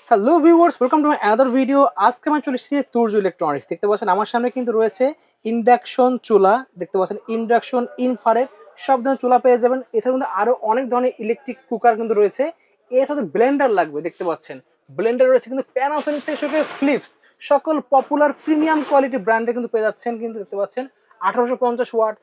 Hello viewers, welcome to my another video. আজকে আমি চলে এসেছি তুর্য ইলেকট্রনিক্স। দেখতে পাচ্ছেন আমার সামনে কিন্তু রয়েছে ইন্ডাকশন চুলা, দেখতে পাচ্ছেন ইন্ডাকশন, ইনফ্রারেড সব ধরনের চুলা পেয়ে যাবেন। এছাড়া কিন্তু আরো অনেক ধরনের ইলেকট্রিক কুকার কিন্তু রয়েছে। এর সাথে ব্লেন্ডার লাগবে, দেখতে পাচ্ছেন ব্লেন্ডার রয়েছে কিন্তু প্যানাসোনিক থেকে শুরু করে ফিলিপস সকল পপুলার প্রিমিয়াম কোয়ালিটি ব্র্যান্ডে কিন্তু পেয়ে যাচ্ছেন। কিন্তু দেখতে পাচ্ছেন 1850 ওয়াট,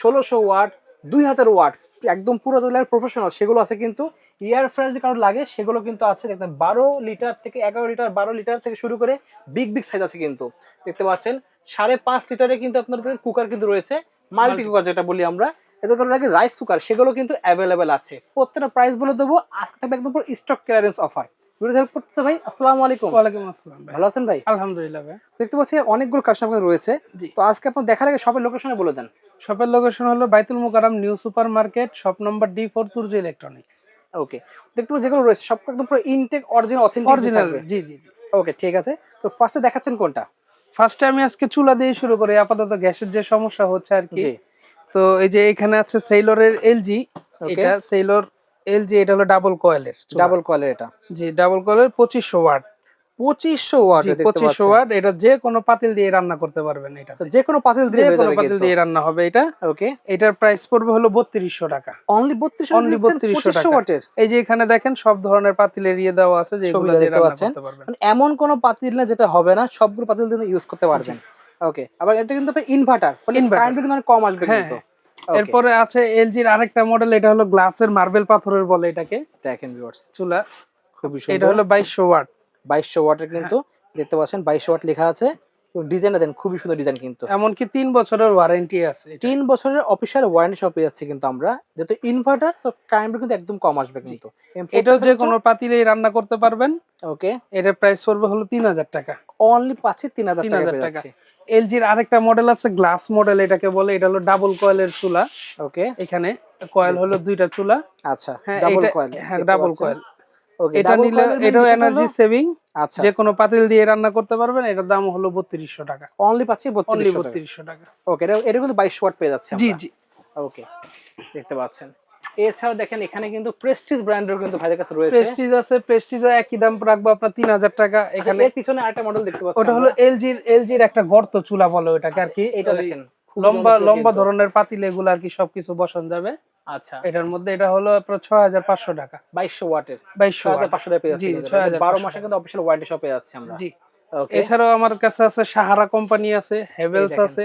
1600 ওয়াট, 2000 ওয়াট, একদম পুরো প্রফেশনাল সেগুলো আছে। কিন্তু এয়ার ফ্রায়ার যে কারো লাগে সেগুলো কিন্তু আছে। দেখবেন 12 লিটার থেকে 11 লিটার, 12 লিটার থেকে শুরু করে বিগ বিগ সাইজ আছে কিন্তু দেখতে পাচ্ছেন। 5.5 লিটারে কিন্তু আপনাদের কুকার কিন্তু রয়েছে, মাল্টি কুকার যেটা বলি আমরা। এতে করে লাগে রাইস কুকার, সেগুলো কিন্তু অ্যাভেলেবেল আছে। প্রত্যেকটা প্রাইস বলে দেবো আজকে, থাকবে একদম পুরো stock clearance offer. Video help করতেছে ভাই। আসসালামু আলাইকুম। ওয়ালাইকুম আসসালাম ভাই। ভালো আছেন ভাই? আলহামদুলিল্লাহ ভাই। দেখতে পাচ্ছি অনেকগুলো কাস্টমার রয়েছে। জি। তো আজকে আপনার দেখার আগে শপের লোকেশনে বলে দেন। শপের লোকেশন হলো Baitul Mukarram new super market, shop number D4, Turya electronics. Okay, দেখতে পাচ্ছি যেগুলো রয়েছে সব একদম পুরো ইনটেক অরিজিনাল অথেন্টিক অরিজিনাল, থাকবে। জি জি জি। ওকে ঠিক আছে। তো ফার্স্টে দেখাচ্ছেন কোনটা? ফার্স্টে আমি আজকে চুলা দিয়ে শুরু করি, আপাতত গ্যাসের যে সমস্যা হচ্ছে আর কি। জি। তো এই যে এখানে আছে সেইলরের এলজি, ওকে, এটা সেইলর এলজি, এটা হলো ডাবল কয়েলের চুলা। ডাবল কয়েলের এটা জি, ডাবল কয়েলের 2500 ওয়াট। 2500 জি, ওয়াটের দেখতে 2500 পাচ্ছেন। ওয়াট। এটা যে কোনো পাতিল দিয়ে রান্না করতে পারবেন তো এটাতে। যে কোনো পাতিল যে দিয়ে হয়ে কোনো যাবে পাতিল কিন্তু। দিয়ে রান্না হবে এটা। ওকে, এটার প্রাইস পড়বে হলো 3200 টাকা। অনলি 3200 অনলি দিচ্ছেন 3200 2500 টাকা। ওয়াটের। এই যে এখানে দেখেন সব ধরনের পাতিলের ইয়ে দেওয়া আছে, যেগুলো ছবিটা দিয়ে দেখতে রান্না পাচ্ছেন। করতে পারবেন। মানে এমন কোনো পাতিল না যেটা হবে না, সবগুলো পাতিল দিয়ে ইউজ করতে জি। পারবেন। ওকে, আবার এটা কিন্তু ইনভার্টার, ফলে ইনভার্টার, কারেন্ট কিন্তু অনেক কম আসবে হ্যাঁ কিন্তু। হ্যাঁ। ওকে, এরপরে আছে এলজির আরেকটা মডেল, এটা হলো গ্লাসের মার্বেল পাথরের বলে এটাকে দেখেন ভিউয়ার্স, চুলা। খুবই এটা সুন্দর। হলো 2200 ওয়াট। 2200 ওয়াটের হ্যাঁ, কিন্তু দেখতে পাচ্ছেন, 2200 ওয়াট লেখা আছে। এবং ডিজাইনটা দেন, খুবই সুন্দর ডিজাইন কিন্তু। এমনকি 3 বছরের ওয়ারেন্টি আছে এটা। 3 বছরের অফিসিয়াল ওয়ারেন্টি সহ পেয়ে যাচ্ছি কিন্তু আমরা। যেহেতু ইনভার্টার, সো কারেন্ট কিন্তু একদম কম আসবে জি। কিন্তু। এটাও যে কোনো পাতিলেই রান্না করতে পারবেন। ওকে, এটার প্রাইস পড়বে হলো 3000 টাকা। অনলি পাচ্ছি 3000 টাকা 3000 পেয়ে টাকা। যাচ্ছি। এলজির আরেকটা মডেল আছে, গ্লাস মডেল এটাকে বলে, এটা হলো ডাবল কয়েলের চুলা। ওকে, এখানে কয়েল হলো দুইটা চুলা। আচ্ছা, হ্যাঁ, ডাবল এটা, কয়েল হ্যাঁ দেখতে ডাবল পাচ্ছেন। কয়েল। ওকে, এটা ডাবল নিলে কয়েলের মেইন এটাও বিষয়টা হলো, এনার্জি সেভিং। আচ্ছা, যে কোনো পাতিল দিয়ে রান্না করতে পারবেন। এটার দাম হলো 3200 টাকা। অনলি পাচ্ছি অনলি 3200 টাকা। 3200 টাকা। ওকে, এটা এটা কিন্তু 2200 ওয়াট পেয়ে যাচ্ছি জি আমরা। জি। ওকে, দেখতে পাচ্ছেন। এছাড়াও দেখেন এখানে কিন্তু প্রেস্টিজ ব্র্যান্ডের কিন্তু ভাইদের কাছে রয়েছে। প্রেস্টিজ আছে, প্রেস্টিজও একই দাম রাখবো আপনার 3000 টাকা। আচ্ছা, এখানে এর পিছনে আরেকটা মডেল দেখতে পাচ্ছি ওটা হলো আমরা। এলজির একটা গর্ত চুলা বলে ওটাকে আর আচ্ছা, কি। এটা ওই দেখেন খুবই লম্বা জনপ্রিয় লম্বা কিন্তু। ধরনের পাতিল এগুলো আর কি সবকিছু বসানো যাবে আচ্ছা, এটার মধ্যে। এটা হলো আপনার 6500 টাকা। 2200 ওয়াটের 2200 ওয়াট। 6500 টাকা পেয়ে যাচ্ছি জি জি, কিন্তু। এটা 12 6500 মাসে টাকা। কিন্তু অফিশিয়াল ওয়ারেন্টি সহ পেয়ে যাচ্ছি আমরা। জি। ওকে, এছাড়াও আমার কাছে আছে সাহারা কোম্পানি আছে, এই হেভেলস দেখেন আছে।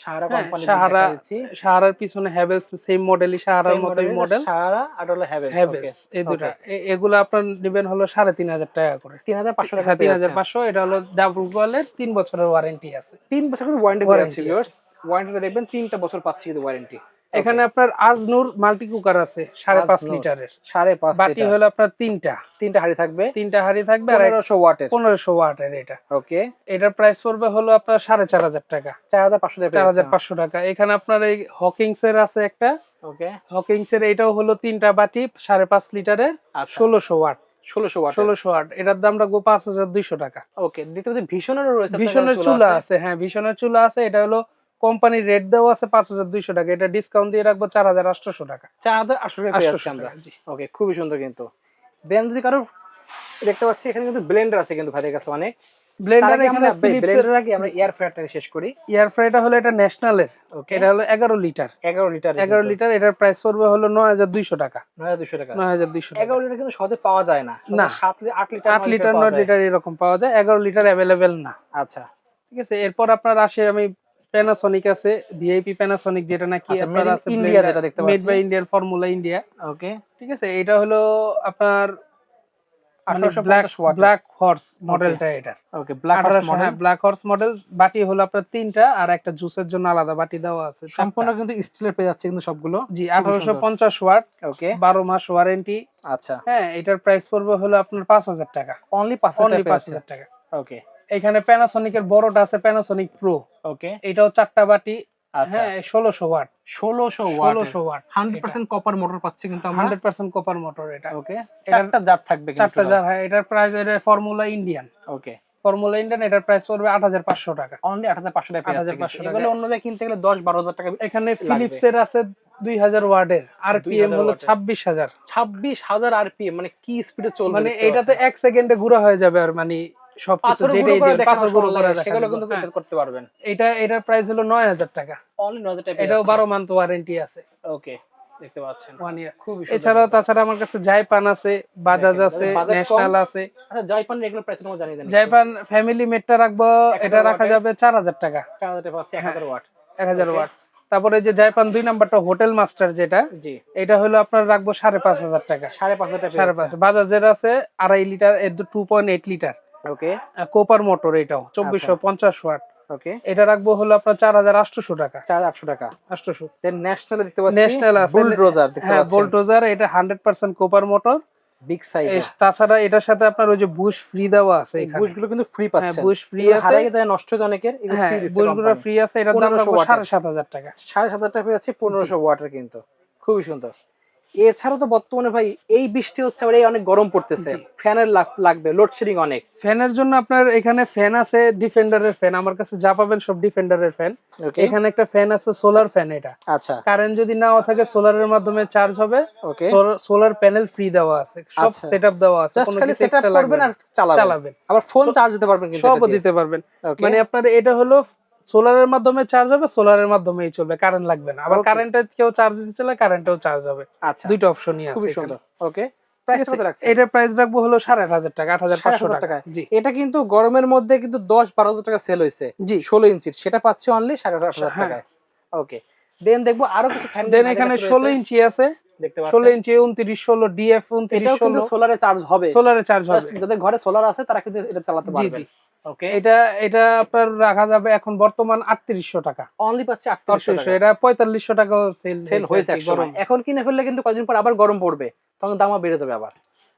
সাহারা হ্যাঁ, কোম্পানির সাহারা, দেখা দিচ্ছি। সাহারার পিছনে হ্যাভেলস, সেম মডেলই, সাহারার সেম মতোই মডেলের মডেল। সাহারা আর হলো হ্যাভেলস। ওকে, হ্যাভেলস, এই দুটা। ওকে, এগুলো আপনার নেবেন হলো 3500 টাকা করে। 3500 টাকা হ্যাঁ, পেয়ে যাচ্ছে। 3500। এটা হলো ডাবল কয়েলের 3 বছরের ওয়ারেন্টি আছে। 3 বছর কিন্তু ওয়ারেন্টি পেয়ে যাচ্ছি ওয়ারেন্টি আছে। ভিউয়ার্স। ওয়ারেন্টিটা দেখবেন 3টা বছর পাচ্ছি কিন্তু ওয়ারেন্টি। ওকে, এখানে আপনার আজনুর মাল্টি কুকার আছে 5.5 আজনুর লিটারের। 5.5 বাটি লিটার, হলো আপনার তিনটা। 3টা হাঁড়ি থাকবে, তিনটা হাঁড়ি থাকবে আর 1500 ওয়াটের। 1500 ওয়াটের এটা। ওকে, এটার প্রাইস পড়বে হলো আপনার 4500 টাকা। 4500 টাকা পেয়ে যাচ্ছে। 4500 টাকা। এখানে আপনার এই হকিংস এর আছে একটা। ওকে, হকিংস এর এটাও হলো তিনটা বাটি 5.5 লিটারের, আচ্ছা, 1600 ওয়াট। 1600 ওয়াটের। 1600 ওয়াট। এটার দাম রাখবো 5200 টাকা। ওকে, দেখতে পাচ্ছি ভীষণেরও রয়েছে আপনার কাছে ভীষণের চুলা চুলা আছে। আছে, হ্যাঁ ভীষণের চুলা আছে। এটা হলো কোম্পানির রেট দেওয়া আছে 5200 টাকা। এটা ডিসকাউন্ট দিয়ে রাখবো 4800 টাকা। 4800 টাকা পেয়ে যাচ্ছি 800 আমরা। টাকা, জি। ওকে, খুবই সুন্দর কিন্তু। দেন যদি কারো দেখতে পাচ্ছি এখানে কিন্তু ব্লেন্ডার আছে কিন্তু ভাইদের কাছে অনেক। তার ব্লেন্ডার আগে এখানে আমরা ফিলিপস এর। ব্লেন্ডার আগে আমরা এয়ার ফ্রায়ারটা শেষ করি। এয়ার ফ্রাইটা হলো এটা ন্যাশনালের। ওকে, এটা হলো 11 লিটার। 11 litre 11 litre. এটার প্রাইস পড়বে হলো 9200 টাকা। 9200 টাকা। 9200 টাকা। 11 লিটার কিন্তু সহজে পাওয়া যায় না। না, 7 8 লিটার 8 9 লিটার লিটার পাওয়া 9 যায়। লিটার এরকম পাওয়া যায়। 11 লিটার অ্যাভেলেবেল না। আচ্ছা, ঠিক আছে। এরপর আপনার আসে আমি প্যানাসোনিক আছে, ভিআইপি প্যানাসোনিক, যেটা নাকি আচ্ছা, মেড আপনার ইন আছে ইন্ডিয়া ব্লেন্ডার, যেটা দেখতে মেড পাচ্ছি। By Indian, formula India. Okay, ঠিক আছে। এটা হলো আপনার মানে 1850 ওয়াটের। ব্ল্যাক হর্স ওকে, মডেলটা এটা। ওকে, ব্ল্যাক হর্স 1800, মডেল। হ্যাঁ ব্ল্যাক হর্স মডেল। বাটি হলো আপনার তিনটা, আর একটা জুসের জন্য আলাদা বাটি দেওয়া আছে সম্পূর্ণ চারটা। কিন্তু স্টিলের পেয়ে যাচ্ছে কিন্তু সবগুলো। জি, খুবই সুন্দর। 1850 ওয়াট, ওকে, 12 মাস ওয়ারেন্টি। আচ্ছা, হ্যাঁ, এটার প্রাইস পড়বে হলো আপনার 5000 টাকা। অনলি 5000 অনলি টাকা পেয়ে যাচ্ছে। 5000 টাকা। ওকে, এখানে প্যানাসোনিকের বড়টা আছে, প্যানাসোনিক প্রো। ওকে, এটাও চারটা বাটি। আচ্ছা, হ্যাঁ, 1600 ওয়াট। 1600 ওয়াটের 1600 ওয়াট। 100% কপার মোটর পাচ্ছি কিন্তু আমরা। 100% কপার মোটর এটা। ওকে, এটার চারটা জার থাকবে কিন্তু চারটা টোটাল। জার, হ্যাঁ। এটার প্রাইস, এটা ফর্মুলা ইন্ডিয়ান। ওকে, ফর্মুলা ইন্ডিয়ান। এটার প্রাইস পড়বে 8500 টাকা। অনলি 8500 টাকা পেয়ে যাচ্ছে কিন্তু। 8500 টাকা। এগুলো অন্য জায়গায় কিনতে গেলে 10 12000 টাকা এখানে লাগবে। ফিলিপস এর আছে 2000 ওয়াটের, আরপিএম 2000 হলো ওয়াটের। 26000। 26,000 আরপিএম, মানে কি স্পিডে চলবে মানে দেখতে এটাতে পাচ্ছেন। 1 সেকেন্ডে গুঁড়া হয়ে যাবে, আর মানে সবকিছু পাথর গুঁড়ো যেটাই করে দিবেন দেখানো পাথর গুঁড়ো করে দেখা সেগুলো দিবে। কিন্তু হ্যাঁ, করতে পারবেন। এটার প্রাইস হলো 9000 টাকা। অনলি 9000 টাকা এটাও 12 মান্থ ওয়ারেন্টি আছে, ওকে, দেখতে পাচ্ছেন 1 ইয়ার। খুবই সুন্দর। এছাড়াও তাছাড়া আমার কাছে জাইপান আছে, বাজাজ দেখেন, আছে, যাদের বাজেট ন্যাশনাল কম, আছে। আচ্ছা জাইপান রেগুলার প্রাইস নাও জানিয়ে দেন। জাইপান ফ্যামিলি মেটটা রাখবো, 1000 এটা রাখা ওয়াটের। যাবে 4000 টাকা। 4000 টাকা পাচ্ছি 1000 ওয়াট। 1000 Okay. ওয়াট। তারপরে যে জাইপান 2 নাম্বারটা হোটেল মাস্টার যেটা, জি, এটা হলো আপনার রাখবো 5500 টাকা। 5500 টাকা 5.5 বাজাজের আছে 2.5 লিটার, এর 2.8 লিটার ওকে কোপার মোটর, এটাও 2450 ওয়াট। ওকে, এটা রাখবো হলো আপনার 4800 টাকা। 4800 টাকা। 800। দেন ন্যাশনাল দেখতে পাচ্ছি, ন্যাশনাল আছে, বুলডোজার দেখতে হ্যাঁ পাচ্ছেন, বুলডোজার, এটা 100% কোপার মোটর। বিগ সাইজের। তাছাড়া এটার সাথে আপনার ওই যে বুশ ফ্রি দেওয়া আছে এই এখানে। বুশগুলো কিন্তু ফ্রি হ্যাঁ পাচ্ছেন, বুশ ফ্রি এগুলো আছে, হারিয়ে যায়, নষ্ট হয়ে যায় অনেকের, এগুলো হ্যাঁ ফ্রি দিচ্ছে বুশগুলো কোম্পানি। ফ্রি আছে। এটার দাম 1500 রাখবো ওয়াটের। 7500 টাকা। 7500 টাকা পেয়ে যাচ্ছে 1500 ওয়াটের কিন্তু, খুবই সুন্দর। এছাড়াও তো বর্তমানে ভাই এই বৃষ্টি হচ্ছে, আবার এই অনেক গরম পড়তেছে, জি। ফ্যানের লাগবে, লোডশেডিং অনেক। ফ্যানের জন্য আপনার এখানে ফ্যান আছে ডিফেন্ডারের ফ্যান, আমার কাছে যা পাবেন সব ডিফেন্ডারের ফ্যান। ওকে, এখানে একটা ফ্যান আছে সোলার ফ্যান, এটা আচ্ছা কারেন্ট যদি নাও থাকে সোলারের মাধ্যমে চার্জ হবে। ওকে, সোলার প্যানেল ফ্রি দেওয়া আছে, সব আচ্ছা। সেটআপ দেওয়া আছে, জাস্ট কোনো খালি কিছু সেটআপ এক্সট্রা করবেন লাগবে আর না, চালাবেন। আবার ফোন চার্জ দিতে পারবেন কিন্তু সব এটা দিয়ে। দিতে পারবেন। ওকে, মানে আপনার এটা হলো সোলারের মাধ্যমে চার্জ হবে, সোলারের মাধ্যমেই চলবে, কারেন্ট লাগবে না। আবার Okay. কারেন্টে কেউ চার্জ দিতে চাইলে কারেন্টেও চার্জ হবে, আচ্ছা দুইটা অপশনই আছে খুবই এখানে। সুন্দর। ওকে, ঠিক প্রাইস আছে? কত রাখছেন? এটার প্রাইস রাখবো হলো 8500 টাকা, 8500 7,500 টাকা। টাকা। জি এটা কিন্তু গরমের মধ্যে কিন্তু 10-12,000 টাকা সেল হইছে, জি 16 ইঞ্চির, সেটা পাচ্ছি অনলি 8,500 হ্যাঁ। টাকায়। ওকে, দেন দেখবো আরো কিছু ফ্যান দেন এখানে 16 ইঞ্চি আছে, দেখতে 16 পাচ্ছেন, ইঞ্চি 2916 ডিএফ এটাও কিন্তু 2916 সোলারে চার্জ হবে। সোলারে চার্জ জাস্ট হবে। যাদের ঘরে সোলার আছে তারা কিন্তু এটা চালাতে জি পারবেন। জি। ওকে, এটা আপনার রাখা যাবে এখন বর্তমান 3800 টাকা। অনলি পাচ্ছি 3800 টাকা। এটা 4500 টাকাও সেল হয়েছে এক সময়, এখন কিনে ফেললে কিন্তু কয়েকদিন পর আবার গরম পড়বে, তখন দামও বেড়ে যাবে আবার।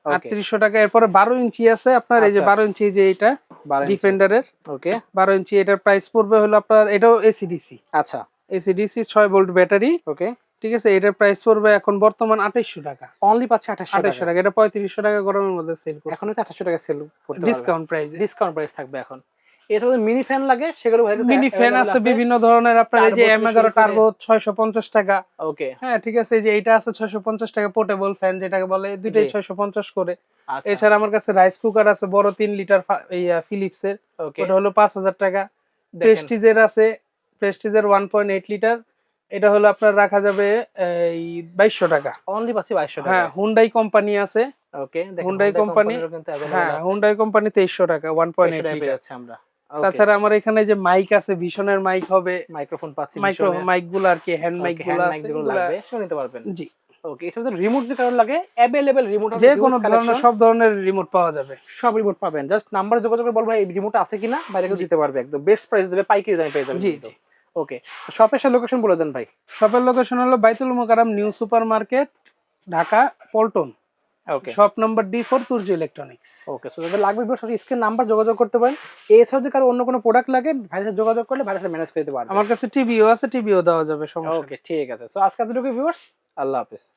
ওকে, 3800 টাকা। এরপরে 12 ইঞ্চি আছে আপনার, এই যে আচ্ছা। 12 ইঞ্চি, যে এটা 12 ইঞ্চি। ডিফেন্ডারের ওকে 12 ইঞ্চি, এটার প্রাইস পড়বে হলো আপনার, এটাও এসিডিসি, আচ্ছা এসিডিসি 6 ভোল্ট ব্যাটারি। ওকে, ঠিক আছে, এটার প্রাইস পড়বে এখন বর্তমান 2800 টাকা। অনলি পাচ্ছি 2800 2800 টাকা। টাকা, এটা 3500 টাকা গরমের মধ্যে সেল করছে, এখন হচ্ছে 2800 টাকা সেল করতে পারবে, ডিসকাউন্ট প্রাইসে। ডিসকাউন্ট প্রাইস থাকবে এখন। এছাড়া মিনি ফ্যান লাগে, সেগুলো হয়ে গেছে, মিনি ফ্যান আছে বিভিন্ন ধরনের আপনার, এই যে Turbo থেকে M11 শুরু করে- টার্বো 650 টাকা। ওকে হ্যাঁ ঠিক আছে, এই যে এটা আছে 650 টাকা, পোর্টেবল ফ্যান যেটাকে বলে, দুইটাই জি। 650 করে। আচ্ছা এছাড়া আমার কাছে রাইস কুকার আছে বড় 3 লিটার, এই ফিলিপসের, ওকে, ওটা হলো 5000 টাকা। দেখেন প্রেস্টিজের আছে, প্রেস্টিজের 1.8 লিটার, এটা হলো আপনার রাখা যাবে এই 2200 টাকা। অনলি পাচ্ছি 2200 হ্যাঁ টাকা। হুন্ডাই কোম্পানি আছে, ওকে, দেখেন হুন্ডাই কোম্পানি, কোম্পানিরও কিন্তু available হ্যাঁ আছে, হুন্ডাই কোম্পানি 2300 টাকা 1.8 2200 টাকায় পেয়ে লিটার। যাচ্ছে আমরা। ওকে, তাছাড়া আমার এখানে যে মাইক আছে, ভীষণের মাইক হবে, মাইক্রোফোন পাচ্ছি, মাইক্রো ভীষণের। মাইক গুলো আর কি, হ্যান্ড মাইক ওকে, গুলো হ্যান্ড মাইক আছে, যেগুলো এগুলা- লাগবে সেগুলো নিতে পারবেন। জি, ওকে, এছাড়া রিমোট যে কারণ লাগে अवेलेबल, রিমোট যে কোনো ধরনের সব ধরনের রিমোট পাওয়া যাবে। সব রিমোট পাবেন, জাস্ট নাম্বার যোগাযোগ করে বলবো ভাই এই রিমোট আছে কিনা, বাইরে কেউ দিতে পারবে, একদম বেস্ট প্রাইস দেবে, পাইকারি দামে পেয়ে যাবেন জি কিন্তু। জি। ওকে, শপের লোকেশন বলে দেন ভাই। শপের লোকেশন হলো Baitul Mokarram new super market, Dhaka Paltan, okay shop number D4, Turya electronics. Okay, so যাদের লাগবে সরাসরি স্ক্রিন নাম্বার যোগাযোগ করতে পারেন। এছাড়াও যদি কারো অন্য কোনো প্রোডাক্ট লাগে ভাইয়ের সাথে যোগাযোগ করলে ভাইয়ের সাথে ম্যানেজ করে দিতে পারবেন। আমার কাছে টিভিও আছে, টিভিও দেওয়া যাবে, সমস্যা নেই। ওকে ঠিক আছে, সো আজকে এতটুকু ভিউয়ার্স, আল্লাহ হাফেজ।